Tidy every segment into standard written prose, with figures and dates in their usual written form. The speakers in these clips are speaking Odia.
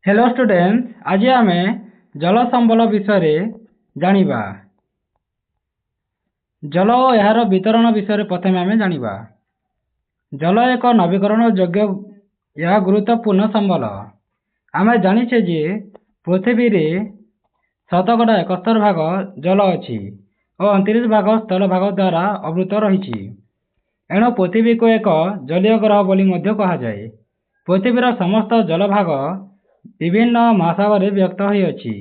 हेलो स्टूडेंट्स, आज आम जल संबल विषय जानिबा। जल और यार वितरण विषय प्रथम आम जानिबा। जल एक नवीकरण योग्य या गुरुत्वपूर्ण संबल। आम जानिछे जे पृथ्वी रे शतकड़ा 71 भाग जल अच्छी और 29 भाग स्थल भाग द्वारा आवृत रही। एणु पृथ्वी को एक जलीय ग्रह बोली मध्य कहा जाए। पृथ्वीर समस्त जल भाग विभिन्न महासागर व्यक्त होती।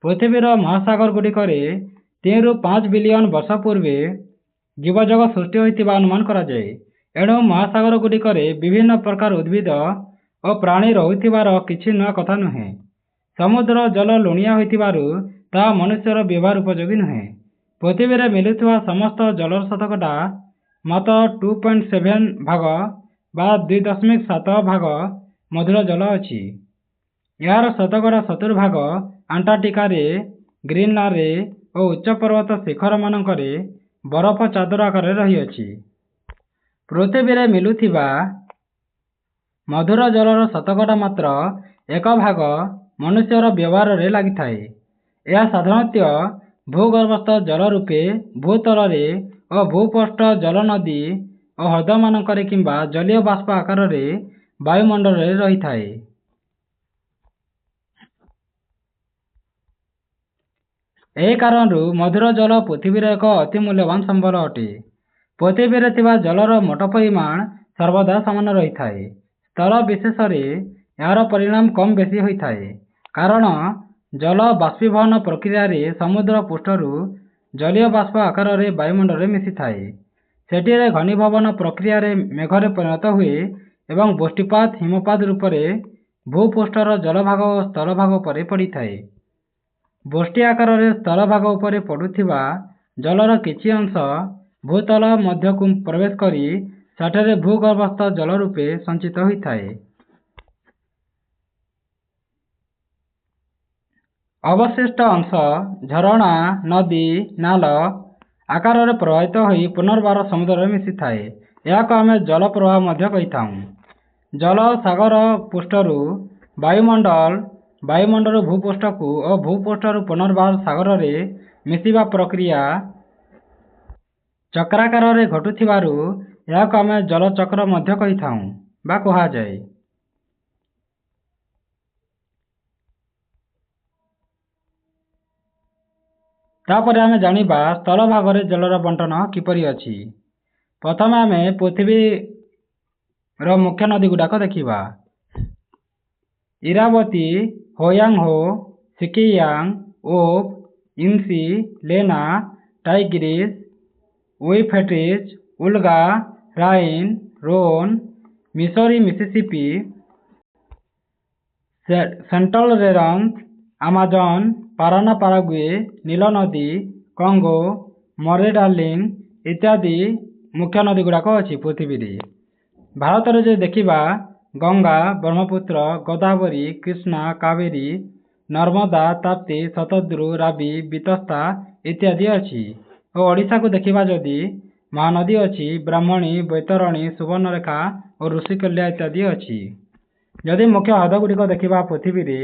पृथ्वीर महासागर गुड़िकर 3 ରୁ 5 बिलियन वर्ष पूर्वे जीवजगत सृष्टि होता अनुमान कराए। एणु महासागर गुड़िकर विभिन्न प्रकार उद्भिद और प्राणी रहुथिबार किछि नया कथा नुहे। समुद्र जल लुणिया होइतिबारु ताहा मनुष्यर व्यवहार उपयोगी नुहे। पृथ्वी रे मिलुथिबा समस्त जलर शतकड़ा मात्र 2.7 भाग बा 2.7 भाग मधुर जल अच्छी। यार शतकड़ा 70 भाग अंटार्कटिका रे, ग्रीनलैंड रे और उच्च पर्वत शिखर मानकरे बरफ चादर आकार रही अछि। पृथ्वी रे मिलुथिबा मधुर जलर शतकड़ा मात्र 1 भाग मनुष्यर व्यवहार रे लागि थाए। यह साधारणतः भूगर्भस्थ जल रूपे भूतल रे और भूपृष्ठ जल नदी और ह्रद मानकरे किंबा जलीय बाष्प आकार रे वायुमंडल रे रही थाए। यही कारण मधुर जल पृथ्वी एक अति मूल्यवान संबल अटे। पृथ्वी रे थिबा जलर मोट परिमाण सर्वदा समान रही थाए। स्थल विशेष रे यार परिणाम कम बेसी होई थाए। कारण जल बाष्पीभवन प्रक्रिया रे समुद्र पृष्ठरु जलीय बाष्प आकार रे वायुमंडल रे मिसी थाए। सेठी रे घनीभवन प्रक्रिया रे मेघ रे परिणत हुए एवं वृष्टिपात हिमपात रूप रे भूपृष्ठर जलभाग और स्थल भाग पर पड़ी थाए। वृष्टि आकार रे स्थल भाग उपरे पड़ुथिबा जलर किछि अंश भूतल मध्यकु प्रवेश करी सेठारे भूगर्भस्थ जल रूपे संचित होई थाए। अवशिष्ट अंश झरणा, नदी, नाल आकार रे प्रवाहित होई पुनर्बार समुद्र में मिसी थाए। या को आमे जल प्रवाह मध्य कहि थाउ। जल सागर पृष्ठरु वायुमंडल भूपृष्ठ को और भूपृष्ठरु पुनर्बार सागर रे मिसिबा प्रक्रिया चक्राकार रे घटुथिबारु या को आमे जल चक्र मध्य कहि थाउ बा कहा जाए। तापर आमे जानिबा स्थल भाग रे जलर बंटन किपरि अछि। प्रथम आमे पृथ्वी रो मुख्य नदी गुडाक देखिबा। Iravati, होयांग-हो, Sikiang, Ob, Yenisei, Lena, Tigris, Euphrates, Volga, Rhine, Rhone, Missouri, Mississippi, सेंट्रल रेरंस, अमेजन, पाराना पाराग्वे, नील नदी, कंगो, मरे डार्लिंग इत्यादि मुख्य नदी गुड़ाक अच्छी पृथ्वी रे। भारत रे जे देखिबा गंगा, ब्रह्मपुत्र, गोदावरी, कृष्णा, कावेरी, नर्मदा, ताप्ती, शतद्रु, रावी, बीतस्ता इत्यादि अच्छी। और ओडिशा को देखिबा जदि महानदी अच्छी ब्राह्मणी, बैतरणी, सुवर्णरेखा और ऋषिकुल्या इत्यादि अच्छी। जदि मुख्य हृद गुड़िक देखिबा पृथ्वी रे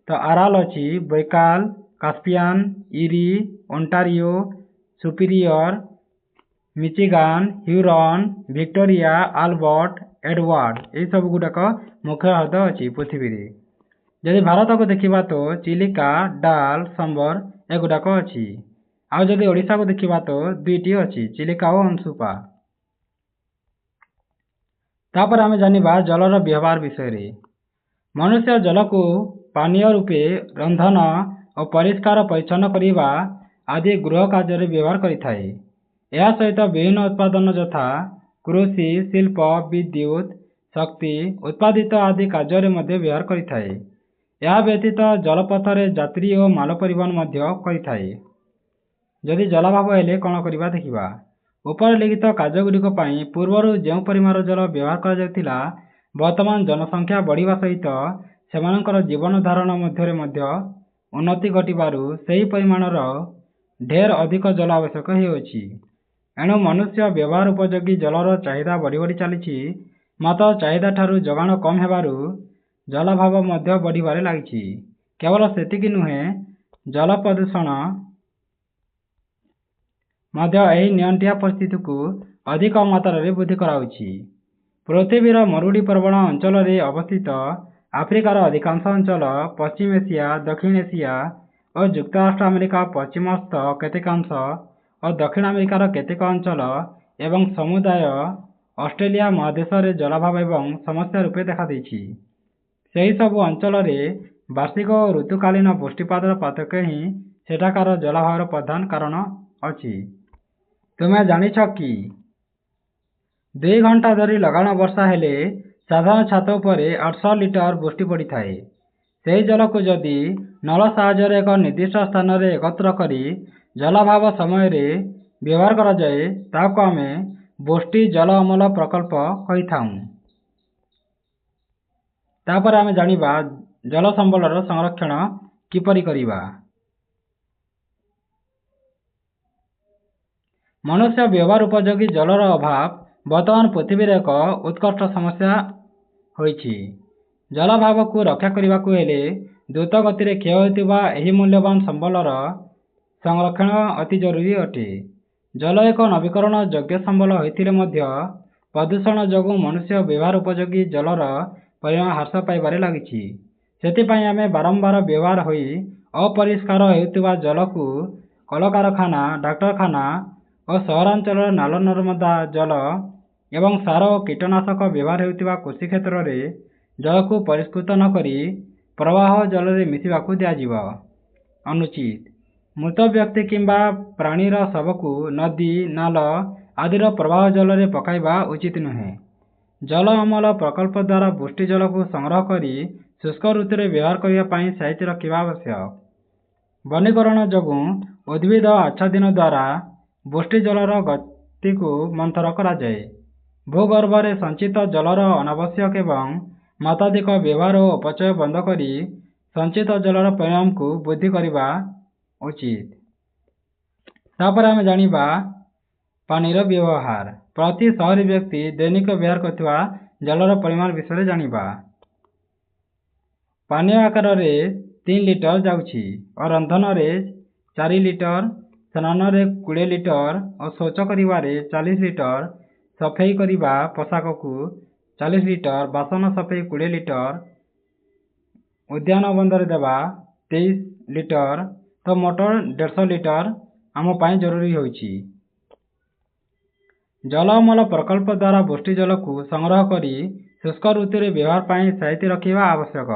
तो आराल अच्छी, Baikal, Caspian, Erie, Ontario, Superior, Michigan, Huron, Victoria, Albert, Edward यही सब गुड़ाक मुख्य हृद अच्छी पृथ्वी रे। जदि भारत को देखिबा तो चिलिका, डाल, संबर एगुड़ाक अच्छी। आउ जदि ओडिशा को देखिबा तो दुईटी अच्छी, चिलिका और अंशुपा। तापर आमे जानिबा जलर व्यवहार विषय रे। मनुष्य जल को पानीय रूपे रंधन और परिष्कार परिच्छन्न करिबा आदि गृह कार्य रे व्यवहार करि थाए। या सहित विभिन्न उत्पादन यथा कृषि, शिल्प, विद्युत शक्ति उत्पादित आदि कार्य रे मध्य व्यवहार करि थाए। या व्यतीत जलपथ रे यात्री और माल परिवहन मध्य करि थाए। जदि जलाभाव हेले कौन करिबा देखिबा। ऊपर लिखित कार्य गुड़िक पई पूर्वरु जेउ परिमाण जल व्यवहार करा जाउथिला वर्तमान जनसंख्या बढ़िबा सहित सेमानकर जीवन धारण मध्य उन्नति घटिबारु सेही परिमाणर ढेर अधिक जल आवश्यक हेउछि। एणु मनुष्य व्यवहार उपयोगी जलर चाहिदा बढ़ी बढ़ी चली। मात्र चाहिदा ठारू जोगाण कम हेबारु ଜଳାଭାବ ମଧ୍ୟ ବଢ଼ିବାରେ ଲାଗିଛି। କେବଳ ସେତିକି ନୁହେଁ, ଜଳ ପ୍ରଦୂଷଣ ମଧ୍ୟ ଏହି ନିଅଣ୍ଟିଆ ପରିସ୍ଥିତିକୁ ଅଧିକ ମାତ୍ରାରେ ବୃଦ୍ଧି କରାଉଛି। ପୃଥିବୀର ମରୁଡ଼ି ପ୍ରବଣ ଅଞ୍ଚଳରେ ଅବସ୍ଥିତ ଆଫ୍ରିକାର ଅଧିକାଂଶ ଅଞ୍ଚଳ, ପଶ୍ଚିମ ଏସିଆ, ଦକ୍ଷିଣ ଏସିଆ ଓ ଯୁକ୍ତରାଷ୍ଟ୍ର ଆମେରିକା ପଶ୍ଚିମସ୍ଥ କେତେକାଂଶ ଓ ଦକ୍ଷିଣ ଆମେରିକାର କେତେକ ଅଞ୍ଚଳ ଏବଂ ସମୁଦାୟ ଅଷ୍ଟ୍ରେଲିଆ ମହାଦେଶରେ ଜଳାଭାବ ଏବଂ ସମସ୍ୟା ରୂପେ ଦେଖାଦେଇଛି। ସେହିସବୁ ଅଞ୍ଚଳରେ ବାର୍ଷିକ ଓ ଋତୁକାଳୀନ ବୃଷ୍ଟିପାତର ପାର୍ଥକ୍ୟ ହିଁ ସେଠାକାର ଜଳାଭାବର ପ୍ରଧାନ କାରଣ ଅଛି। ତୁମେ ଜାଣିଛ କି 2 ଘଣ୍ଟା ଧରି ଲଗାଣ ବର୍ଷା ହେଲେ ସାଧାରଣ ଛାତ ଉପରେ 800 ଲିଟର ବୃଷ୍ଟି ପଡ଼ିଥାଏ। ସେହି ଜଳକୁ ଯଦି ନଳ ସାହାଯ୍ୟରେ ଏକ ନିର୍ଦ୍ଦିଷ୍ଟ ସ୍ଥାନରେ ଏକତ୍ର କରି ଜଳାଭାବ ସମୟରେ ବ୍ୟବହାର କରାଯାଏ, ତାହାକୁ ଆମେ ବୃଷ୍ଟି ଜଳ ଅମଳ ପ୍ରକଳ୍ପ କହିଥାଉଁ। ତାପରେ ଆମେ ଜାଣିବା ଜଳ ସମ୍ବଳର ସଂରକ୍ଷଣ କିପରି କରିବା। ମନୁଷ୍ୟ ବ୍ୟବହାର ଉପଯୋଗୀ ଜଳର ଅଭାବ ବର୍ତ୍ତମାନ ପୃଥିବୀରେ ଏକ ଉତ୍କଟ ସମସ୍ୟା ହୋଇଛି। ଜଳାଭାବକୁ ରକ୍ଷା କରିବାକୁ ହେଲେ ଦ୍ରୁତ ଗତିରେ କ୍ଷୟ ହେଉଥିବା ଏହି ମୂଲ୍ୟବାନ ସମ୍ବଳର ସଂରକ୍ଷଣ ଅତି ଜରୁରୀ ଅଟେ। ଜଳ ଏକ ନବୀକରଣ ଯୋଗ୍ୟ ସମ୍ବଳ ହୋଇଥିଲେ ମଧ୍ୟ ପ୍ରଦୂଷଣ ଯୋଗୁଁ ମନୁଷ୍ୟ ବ୍ୟବହାର ଉପଯୋଗୀ ଜଳର ପରିମାଣ ହ୍ରାସ ପାଇବାରେ ଲାଗିଛି। ସେଥିପାଇଁ ଆମେ ବାରମ୍ବାର ବ୍ୟବହାର ହୋଇ ଅପରିଷ୍କାର ହେଉଥିବା ଜଳକୁ କଳକାରଖାନା, ଡାକ୍ତରଖାନା ଓ ସହରାଞ୍ଚଳର ନାଳ ନର୍ଦ୍ଦମା ଜଳ ଏବଂ ସାର ଓ କୀଟନାଶକ ବ୍ୟବହାର ହେଉଥିବା କୃଷି କ୍ଷେତ୍ରରେ ଜଳକୁ ପରିଷ୍କୃତ ନକରି ପ୍ରବାହ ଜଳରେ ମିଶିବାକୁ ଦିଆଯିବ ଅନୁଚିତ। ମୃତ ବ୍ୟକ୍ତି କିମ୍ବା ପ୍ରାଣୀର ଶବକୁ ନଦୀ, ନାଳ ଆଦିର ପ୍ରବାହ ଜଳରେ ପକାଇବା ଉଚିତ ନୁହେଁ। ଜଳ ଅମଳ ପ୍ରକଳ୍ପ ଦ୍ୱାରା ବୃଷ୍ଟି ଜଳକୁ ସଂଗ୍ରହ କରି ଶୁଷ୍କ ଋତୁରେ ବ୍ୟବହାର କରିବା ପାଇଁ ସାଇତି ରଖିବା ଆବଶ୍ୟକ। ବନୀକରଣ ଯୋଗୁଁ ଉଦ୍ଭିଦ ଆଚ୍ଛାଦିତ ଦ୍ୱାରା ବୃଷ୍ଟି ଜଳର ଗତିକୁ ମନ୍ଥର କରାଯାଏ। ଭୂଗର୍ଭରେ ସଞ୍ଚିତ ଜଳର ଅନାବଶ୍ୟକ ଏବଂ ମାତ୍ରାଧିକ ବ୍ୟବହାର ଓ ଅପଚୟ ବନ୍ଦ କରି ସଞ୍ଚିତ ଜଳର ପରିମାଣକୁ ବୃଦ୍ଧି କରିବା ଉଚିତ। ତାପରେ ଆମେ ଜାଣିବା ପାଣିର ବ୍ୟବହାର। ପ୍ରତି ସହରୀ ବ୍ୟକ୍ତି ଦୈନିକ ବ୍ୟବହାର କରୁଥିବା ଜଳର ପରିମାଣ ବିଷୟରେ ଜାଣିବା। ପାନୀୟ ଆକାରରେ 3 ଲିଟର ଯାଉଛି ଓ ରନ୍ଧନରେ 4 ଲିଟର, ସ୍ନାନରେ 20 ଲିଟର ଓ ଶୌଚ କରିବାରେ 40 ଲିଟର, ସଫେଇ କରିବା ପୋଷାକକୁ 40 ଲିଟର, ବାସନ ସଫେଇ 20 ଲିଟର, ଉଦ୍ୟାନ ବନ୍ଧରେ ଦେବା 23 ଲିଟର, ତ ମୋଟ 150 ଲିଟର ଆମ ପାଇଁ ଜରୁରୀ ହେଉଛି। ଜଳ ଅମଳ ପ୍ରକଳ୍ପ ଦ୍ୱାରା ବୃଷ୍ଟି ଜଳକୁ ସଂଗ୍ରହ କରି ଶୁଷ୍କ ଋତୁରେ ବ୍ୟବହାର ପାଇଁ ସାଇତି ରଖିବା ଆବଶ୍ୟକ।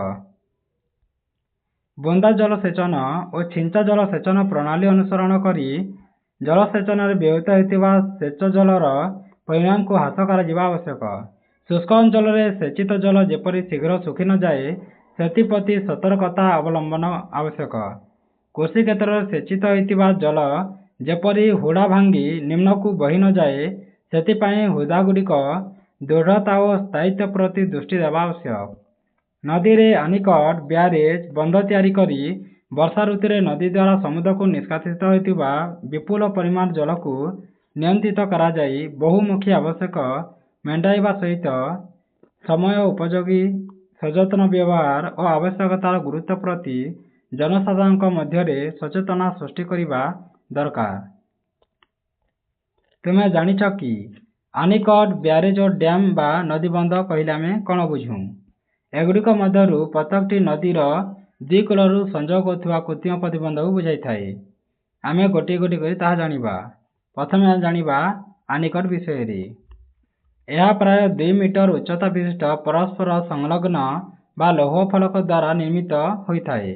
ବୁନ୍ଦା ଜଳସେଚନ ଓ ଛିଞ୍ଚା ଜଳସେଚନ ପ୍ରଣାଳୀ ଅନୁସରଣ କରି ଜଳସେଚନରେ ବ୍ୟବହୃତ ହେଉଥିବା ସେଚ ଜଳର ପରିମାଣକୁ ହ୍ରାସ କରାଯିବା ଆବଶ୍ୟକ। ଶୁଷ୍କ ଅଞ୍ଚଳରେ ସେଚିତ ଜଳ ଯେପରି ଶୀଘ୍ର ଶୁଖି ନଯାଏ, ସେଥିପ୍ରତି ସତର୍କତା ଅବଲମ୍ବନ ଆବଶ୍ୟକ। କୃଷି କ୍ଷେତ୍ରରେ ସେଚିତ ହେଉଥିବା ଜଳ ଯେପରି ହୁଡ଼ା ଭାଙ୍ଗି ନିମ୍ନକୁ ବହି ନଯାଏ, ସେଥିପାଇଁ ହୁଦାଗୁଡ଼ିକ ଦୃଢ଼ତା ଓ ସ୍ଥାୟିତ୍ୱ ପ୍ରତି ଦୃଷ୍ଟି ଦେବା ଆବଶ୍ୟକ। ନଦୀରେ ଆନିକଟ, ବ୍ୟାରେଜ, ବନ୍ଧ ତିଆରି କରି ବର୍ଷା ଋତୁରେ ନଦୀ ଦ୍ୱାରା ସମୁଦ୍ରକୁ ନିଷ୍କାସିତ ହେଉଥିବା ବିପୁଳ ପରିମାଣ ଜଳକୁ ନିୟନ୍ତ୍ରିତ କରାଯାଇ ବହୁମୁଖୀ ଆବଶ୍ୟକ ମେଣ୍ଟାଇବା ସହିତ ସମୟ ଉପଯୋଗୀ ସଯତ୍ନ ବ୍ୟବହାର ଓ ଆବଶ୍ୟକତାର ଗୁରୁତ୍ୱ ପ୍ରତି ଜନସାଧାରଣଙ୍କ ମଧ୍ୟରେ ସଚେତନତା ସୃଷ୍ଟି କରିବା ଦରକାର। ତୁମେ ଜାଣିଛ କି ଆନିକଟ, ବ୍ୟାରେଜ ଓ ଡ୍ୟାମ ବା ନଦୀବନ୍ଧ କହିଲେ ଆମେ କ'ଣ ବୁଝୁଁ? ଏଗୁଡ଼ିକ ମଧ୍ୟରୁ ପ୍ରତ୍ୟେକଟି ନଦୀର ଦୁଇ କୂଳରୁ ସଂଯୋଗ କରୁଥିବା କୃତ୍ରିମ ପ୍ରତିବନ୍ଧକୁ ବୁଝାଇଥାଏ। ଆମେ ଗୋଟିଏ ଗୋଟିଏ କରି ତାହା ଜାଣିବା। ପ୍ରଥମେ ଆମେ ଜାଣିବା ଆନିକଟ ବିଷୟରେ। ଏହା ପ୍ରାୟ 2 ମିଟର ଉଚ୍ଚତା ବିଶିଷ୍ଟ ପରସ୍ପର ସଂଲଗ୍ନ ବା ଲୌହ ଫଳକ ଦ୍ୱାରା ନିର୍ମିତ ହୋଇଥାଏ।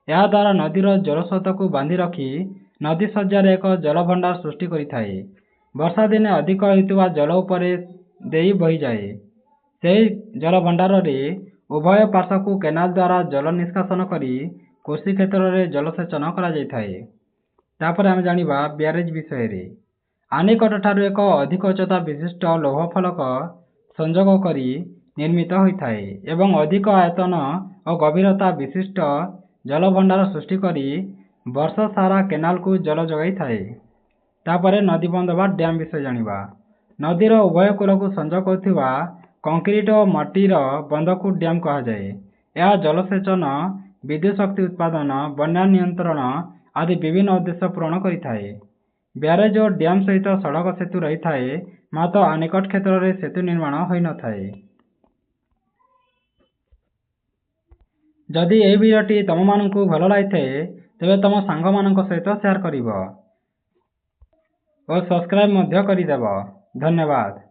ଏହା ଦ୍ୱାରା ନଦୀର ଜଳସ୍ରୋତକୁ ବାନ୍ଧି ରଖି ନଦୀ ଶଯ୍ୟାରେ ଏକ ଜଳଭଣ୍ଡାର ସୃଷ୍ଟି କରିଥାଏ। ବର୍ଷା ଦିନେ ଅଧିକ ହେଉଥିବା ଜଳ ଉପରେ ଦେଇ ବହିଯାଏ। ସେହି ଜଳଭଣ୍ଡାରରେ ଉଭୟ ପାର୍ଶ୍ୱକୁ କେନାଲ ଦ୍ୱାରା ଜଳ ନିଷ୍କାସନ କରି କୃଷି କ୍ଷେତ୍ରରେ ଜଳସେଚନ କରାଯାଇଥାଏ। ତାପରେ ଆମେ ଜାଣିବା ବ୍ୟାରେଜ ବିଷୟରେ। ଆନିକଟଠାରୁ ଏକ ଅଧିକ ଉଚ୍ଚତା ବିଶିଷ୍ଟ ଲୌହ ଫଳକ ସଂଯୋଗ କରି ନିର୍ମିତ ହୋଇଥାଏ ଏବଂ ଅଧିକ ଆୟତନ ଓ ଗଭୀରତା ବିଶିଷ୍ଟ ଜଳଭଣ୍ଡାର ସୃଷ୍ଟି କରି ବର୍ଷ ସାରା କେନାଲକୁ ଜଳ ଯୋଗାଇଥାଏ। ତାପରେ ନଦୀବନ୍ଧ ବା ଡ୍ୟାମ ବିଷୟରେ ଜାଣିବା। ନଦୀର ଉଭୟ କୂଳକୁ ସଂଯୋଗ କରୁଥିବା କଂକ୍ରିଟ ଓ ମାଟିର ବନ୍ଧକୁ ଡ୍ୟାମ କୁହାଯାଏ। ଏହା ଜଳସେଚନ, ବିଦ୍ୟୁତ୍ ଶକ୍ତି ଉତ୍ପାଦନ, ବନ୍ୟା ନିୟନ୍ତ୍ରଣ ଆଦି ବିଭିନ୍ନ ଉଦ୍ଦେଶ୍ୟ ପୂରଣ କରିଥାଏ। ବ୍ୟାରେଜ୍ ଓ ଡ୍ୟାମ୍ ସହିତ ସଡ଼କ ସେତୁ ରହିଥାଏ, ମାତ୍ର ଅନେକ କ୍ଷେତ୍ରରେ ସେତୁ ନିର୍ମାଣ ହୋଇନଥାଏ। ଯଦି ଏହି ଭିଡ଼ିଓଟି ତୁମମାନଙ୍କୁ ଭଲ ଲାଗିଥାଏ ତେବେ ତୁମ ସାଙ୍ଗମାନଙ୍କ ସହିତ ସେୟାର କରିବ ଓ ସବସ୍କ୍ରାଇବ୍ ମଧ୍ୟ କରିଦେବ। ଧନ୍ୟବାଦ।